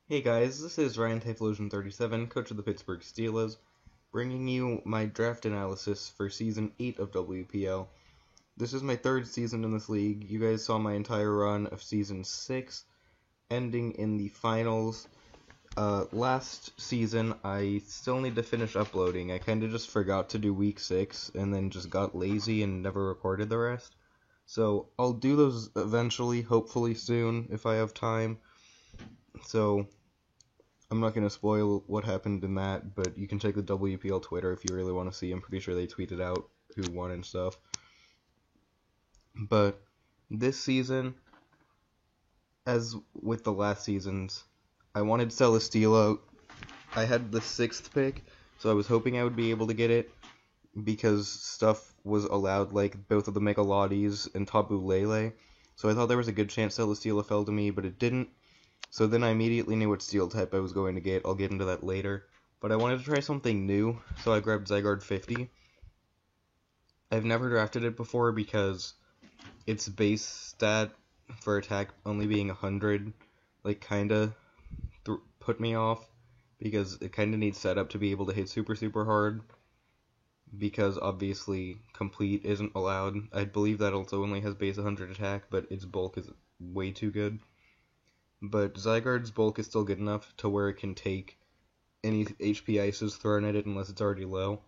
Hey guys, this is Ryan Typhlosion37, coach of the Pittsburgh Steelers, bringing you my draft analysis for Season 8 of WPL. This is my third season in this league. You guys saw my entire run of Season 6, ending in the finals. Last season, I still need to finish uploading. I kind of just forgot to do Week 6, and then just got lazy and never recorded the rest. So, I'll do those eventually, hopefully soon, if I have time. So, I'm not going to spoil what happened in that, but you can check the WPL Twitter if you really want to see. I'm pretty sure they tweeted out who won and stuff. But this season, as with the last seasons, I wanted Celesteela. I had the 6th pick, so I was hoping I would be able to get it because stuff was allowed, like both of the Megalottes and Tabu Lele. So I thought there was a good chance Celesteela fell to me, but it didn't. So then I immediately knew what steel type I was going to get. I'll get into that later. But I wanted to try something new, so I grabbed Zygarde 50. I've never drafted it before because its base stat for attack only being 100, like, kinda put me off. Because it kinda needs setup to be able to hit super hard. Because obviously complete isn't allowed. I believe that also only has base 100 attack, but its bulk is way too good. But Zygarde's bulk is still good enough to where it can take any HP ices thrown at it unless it's already low.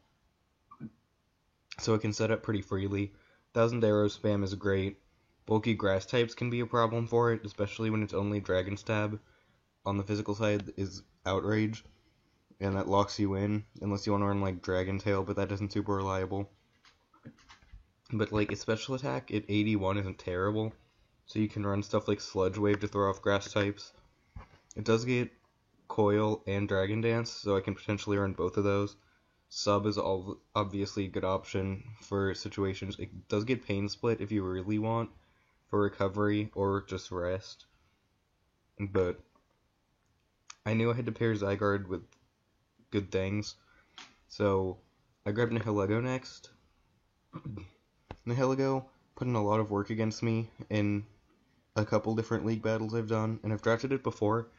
So it can set up pretty freely. Thousand Arrow spam is great. Bulky grass types can be a problem for it, especially when it's only Dragon Stab. On the physical side is Outrage, and that locks you in, unless you want to run like Dragon Tail, but that isn't super reliable. But like its special attack at 81 isn't terrible, so you can run stuff like Sludge Wave to throw off grass types. It does get Coil and Dragon Dance, so I can potentially run both of those. Sub is obviously a good option for situations. It does get Pain Split if you really want, for recovery or just rest. But I knew I had to pair Zygarde with good things, so I grabbed Nihilego next. Nihilego put in a lot of work against me in a couple different league battles I've done, and I've drafted it before,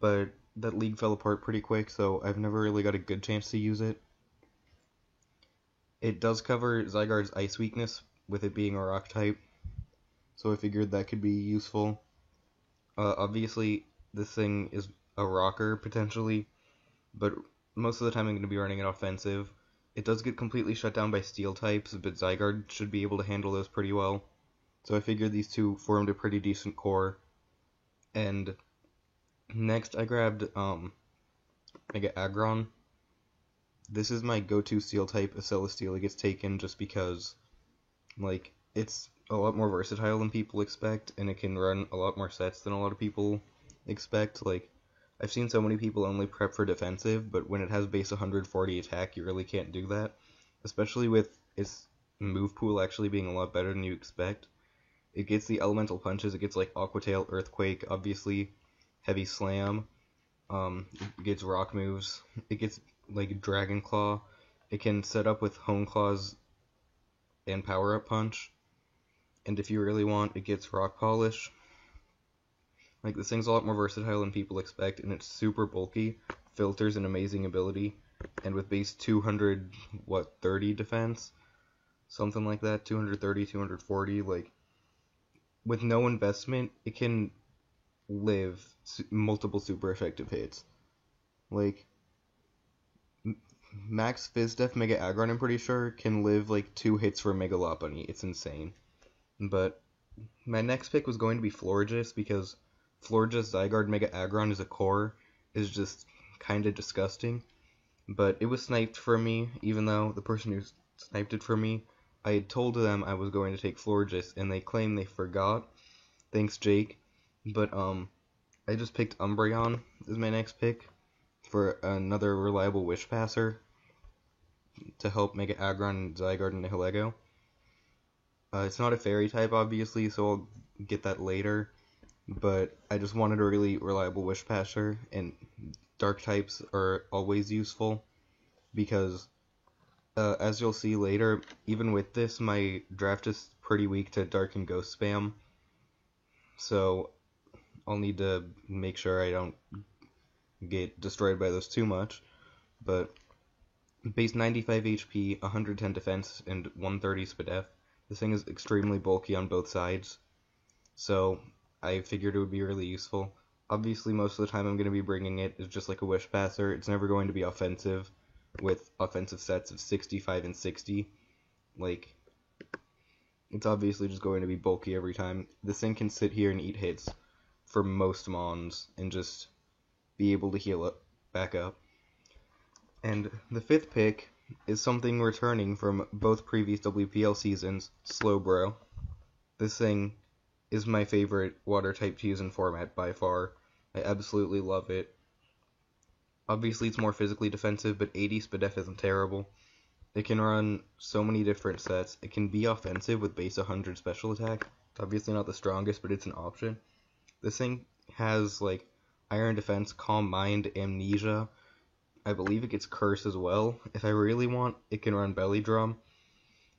but that league fell apart pretty quick, so I've never really got a good chance to use it. It does cover Zygarde's ice weakness, with it being a rock type, so I figured that could be useful. Obviously, this thing is a rocker, potentially, but most of the time I'm going to be running it offensive. It does get completely shut down by steel types, but Zygarde should be able to handle those pretty well. So I figured these two formed a pretty decent core. And next I grabbed Mega Aggron. This is my go-to steel type. Celesteela gets taken just because, like, it's a lot more versatile than people expect, and it can run a lot more sets than a lot of people expect. Like, I've seen so many people only prep for defensive, but when it has base 140 attack, you really can't do that. Especially with its move pool actually being a lot better than you expect. It gets the elemental punches, it gets like Aqua Tail, Earthquake, obviously, Heavy Slam, it gets rock moves, it gets like Dragon Claw, it can set up with Hone Claws and Power Up Punch, and if you really want, it gets Rock Polish. Like, this thing's a lot more versatile than people expect, and it's super bulky, filters an amazing ability, and with base 200, 30 defense? Something like that, 230, 240, like, with no investment, it can live multiple super effective hits. Like, Max Fizdef Mega Aggron, I'm pretty sure, can live like 2 hits for Mega Lopunny. It's insane. But my next pick was going to be Florges because Florges Zygarde Mega Aggron as a core is just kind of disgusting. But it was sniped for me, even though the person who sniped it for me, I had told them I was going to take Florges, and they claim they forgot. Thanks, Jake. But I just picked Umbreon as my next pick for another reliable Wish Passer to help Mega Aggron and Zygarde and Nihilego. It's not a fairy type, obviously, so I'll get that later. But I just wanted a really reliable Wish Passer, and dark types are always useful because, as you'll see later, even with this, my draft is pretty weak to dark and ghost spam. So I'll need to make sure I don't get destroyed by those too much, but base 95 HP, 110 defense, and 130 SPDF. This thing is extremely bulky on both sides, so I figured it would be really useful. Obviously, most of the time I'm going to be bringing it as just like a Wish Passer. It's never going to be offensive with offensive sets of 65 and 60. Like, it's obviously just going to be bulky every time. This thing can sit here and eat hits for most mons and just be able to heal it back up. And the fifth pick is something returning from both previous WPL seasons, Slowbro. This thing is my favorite water type to use in format by far. I absolutely love it. Obviously it's more physically defensive, but 80 SPDF isn't terrible. It can run so many different sets. It can be offensive with base 100 special attack. It's obviously not the strongest, but it's an option. This thing has like Iron Defense, Calm Mind, Amnesia. I believe it gets Curse as well. If I really want, it can run Belly Drum.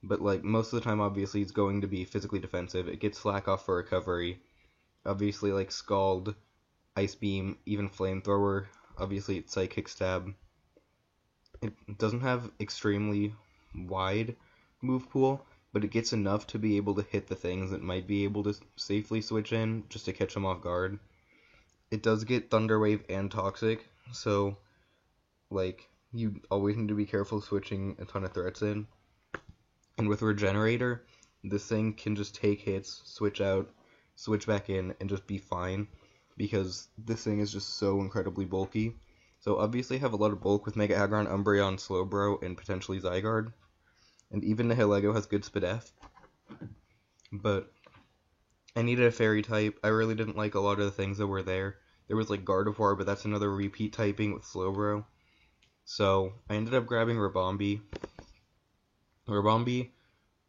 But like most of the time, obviously, it's going to be physically defensive. It gets Slack Off for recovery. Obviously, like Scald, Ice Beam, even Flamethrower. Obviously, it's Psychic Stab. It doesn't have extremely wide move pool, but it gets enough to be able to hit the things that might be able to safely switch in, just to catch them off guard. It does get Thunder Wave and Toxic, so like you always need to be careful switching a ton of threats in. And with Regenerator, this thing can just take hits, switch out, switch back in, and just be fine, because this thing is just so incredibly bulky. So obviously I have a lot of bulk with Mega Aggron, Umbreon, Slowbro, and potentially Zygarde. And even Nihilego has good SPDF. But I needed a Fairy type. I really didn't like a lot of the things that were there. There was like Gardevoir, but that's another repeat typing with Slowbro. So I ended up grabbing Ribombee. Ribombee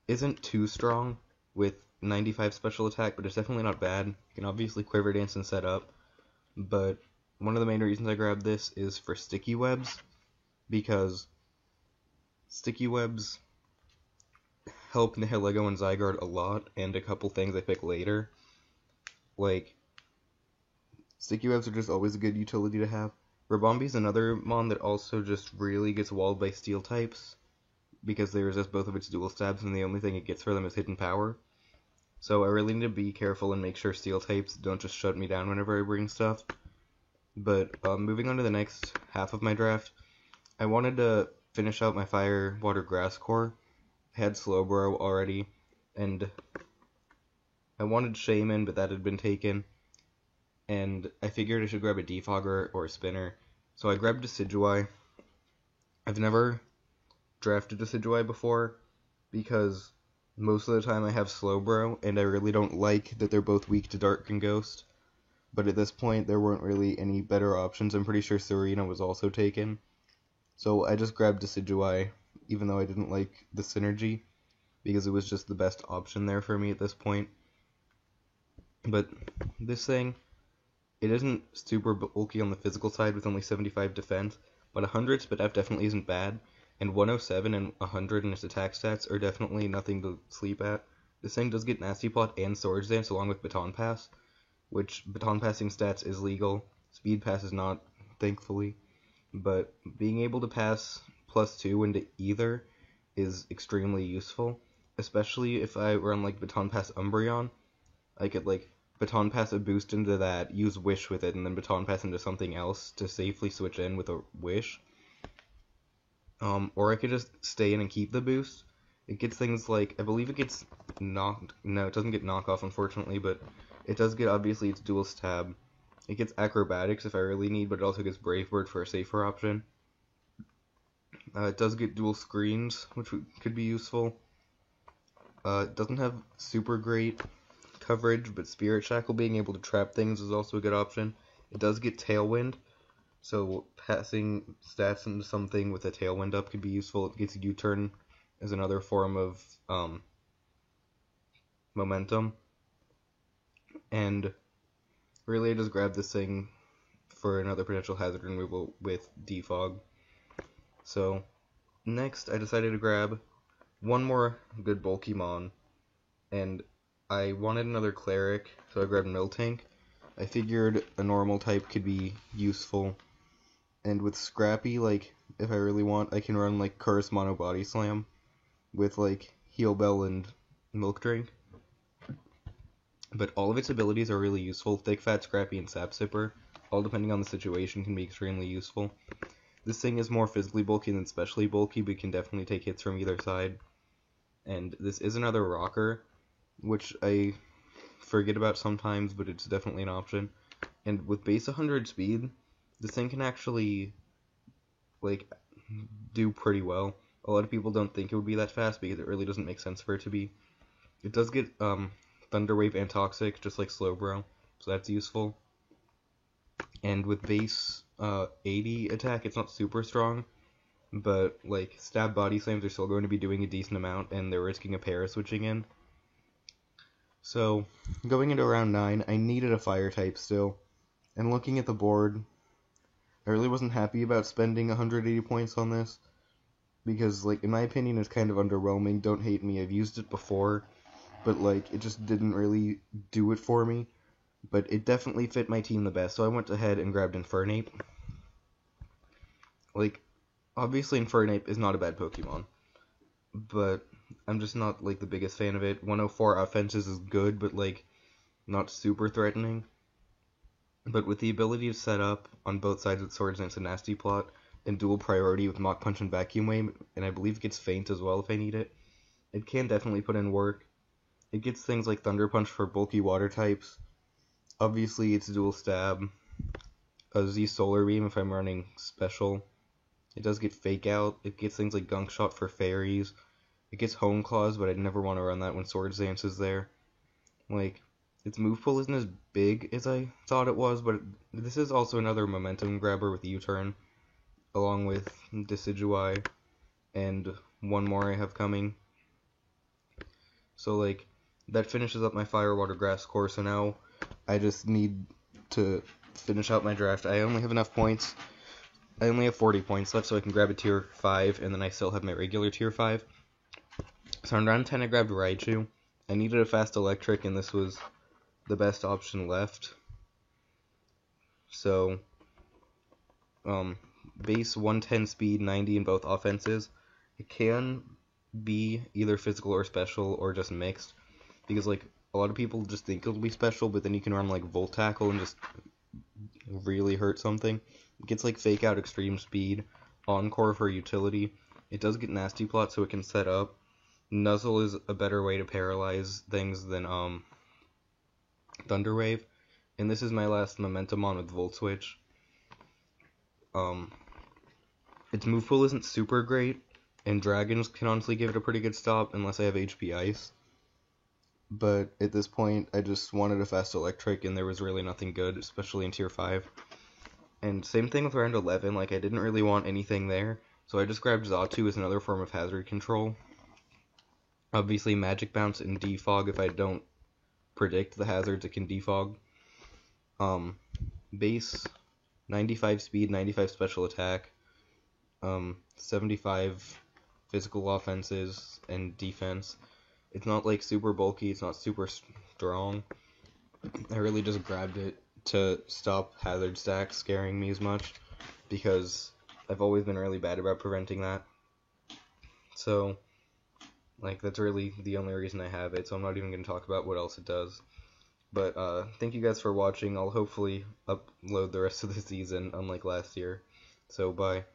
isn't too strong with 95 special attack, but it's definitely not bad. You can obviously Quiver Dance and set up, but one of the main reasons I grabbed this is for Sticky Webs, because Sticky Webs help Nihilego and Zygarde a lot, and a couple things I pick later. Like, Sticky Webs are just always a good utility to have. Ribombee's another mon that also just really gets walled by Steel types, because they resist both of its dual stabs, and the only thing it gets for them is hidden power. So I really need to be careful and make sure Steel types don't just shut me down whenever I bring stuff. But moving on to the next half of my draft, I wanted to finish out my Fire, Water, Grass core. I had Slowbro already, and I wanted Shaman, but that had been taken. And I figured I should grab a Defogger or a Spinner. So I grabbed Decidueye. I've never drafted Decidueye before, because most of the time I have Slowbro, and I really don't like that they're both weak to Dark and Ghost. But at this point, there weren't really any better options. I'm pretty sure Serena was also taken. So I just grabbed Decidueye, even though I didn't like the synergy, because it was just the best option there for me at this point. But this thing, it isn't super bulky on the physical side with only 75 defense, but 100 SPDF definitely isn't bad, and 107 and 100 in its attack stats are definitely nothing to sleep at. This thing does get Nasty Plot and Swords Dance along with Baton Pass, which Baton Passing stats is legal. Speed Pass is not, thankfully, but being able to pass +2 into either is extremely useful, especially if I run like Baton Pass Umbreon. I could like Baton Pass a boost into that, use Wish with it, and then Baton Pass into something else to safely switch in with a Wish. Or I could just stay in and keep the boost. It gets things like, I believe it gets knocked, no, it doesn't get knockoff unfortunately, but it does get obviously its dual stab. It gets Acrobatics if I really need, but it also gets Brave Bird for a safer option. It does get dual screens, which could be useful. It doesn't have super great coverage, but Spirit Shackle being able to trap things is also a good option. It does get Tailwind, so passing stats into something with a Tailwind up could be useful. It gets U-Turn as another form of momentum. And really I just grabbed this thing for another potential hazard removal with Defog. So next I decided to grab one more good bulky mon, and I wanted another Cleric, so I grabbed Miltank. I figured a normal type could be useful And with Scrappy, like, if I really want, I can run, like, Curse Mono Body Slam with, like, Heal Bell and Milk Drink. But all of its abilities are really useful. Thick Fat, Scrappy, and Sap Sipper, all depending on the situation, can be extremely useful. This thing is more physically bulky than specially bulky, but can definitely take hits from either side. And this is another rocker, which I forget about sometimes, but it's definitely an option. And with base 100 speed, this thing can actually, like, do pretty well. A lot of people don't think it would be that fast because it really doesn't make sense for it to be. It does get Thunder Wave and Toxic, just like Slowbro, so that's useful. And with base 80 attack, it's not super strong, but like stab body slams are still going to be doing a decent amount, and they're risking a para switching in. So going into round 9, I needed a fire type still, and looking at the board, I really wasn't happy about spending 180 points on this, because, like, in my opinion, it's kind of underwhelming. Don't hate me, I've used it before, but, like, it just didn't really do it for me. But it definitely fit my team the best, so I went ahead and grabbed Infernape. Like, obviously Infernape is not a bad Pokemon, but I'm just not, like, the biggest fan of it. 104 offenses is good, but, like, not super threatening. But with the ability to set up on both sides of Swords Dance and Nasty Plot, and dual priority with Mach Punch and Vacuum Wave, and I believe it gets Feint as well if I need it, it can definitely put in work. It gets things like Thunder Punch for bulky water types. Obviously, it's dual stab. A Z Solar Beam if I'm running special. It does get Fake Out. It gets things like Gunk Shot for fairies. It gets Hone Claws, but I'd never want to run that when Swords Dance is there. Like, its move pool isn't as big as I thought it was, but this is also another momentum grabber with U-Turn, along with Decidueye, and one more I have coming. So, like, that finishes up my Fire, Water, Grass core, so now I just need to finish out my draft. I only have enough points. I only have 40 points left, so I can grab a tier 5, and then I still have my regular tier 5. So on round 10, I grabbed Raichu. I needed a fast electric, and this was the best option left. So, base 110 speed, 90 in both offenses. It can be either physical or special, or just mixed, because, like, a lot of people just think it'll be special, but then you can run, like, Volt Tackle and just really hurt something. It gets, like, Fake Out, Extreme Speed, Encore for utility. It does get Nasty Plot, so it can set up. Nuzzle is a better way to paralyze things than, Thunder Wave. And this is my last Momentumon with Volt Switch. Its move pool isn't super great, and Dragons can honestly give it a pretty good stop unless I have HP Ice. But at this point, I just wanted a fast electric, and there was really nothing good, especially in tier 5. And same thing with round 11, like, I didn't really want anything there, so I just grabbed Xatu as another form of hazard control. Obviously, Magic Bounce and Defog, if I don't predict the hazards, it can defog. Base 95 speed, 95 special attack, 75 physical offenses and defense. It's not like super bulky, it's not super strong. I really just grabbed it to stop hazard stacks scaring me as much, because I've always been really bad about preventing that. So, like, that's really the only reason I have it, so I'm not even going to talk about what else it does. But, thank you guys for watching. I'll hopefully upload the rest of the season, unlike last year. So, bye.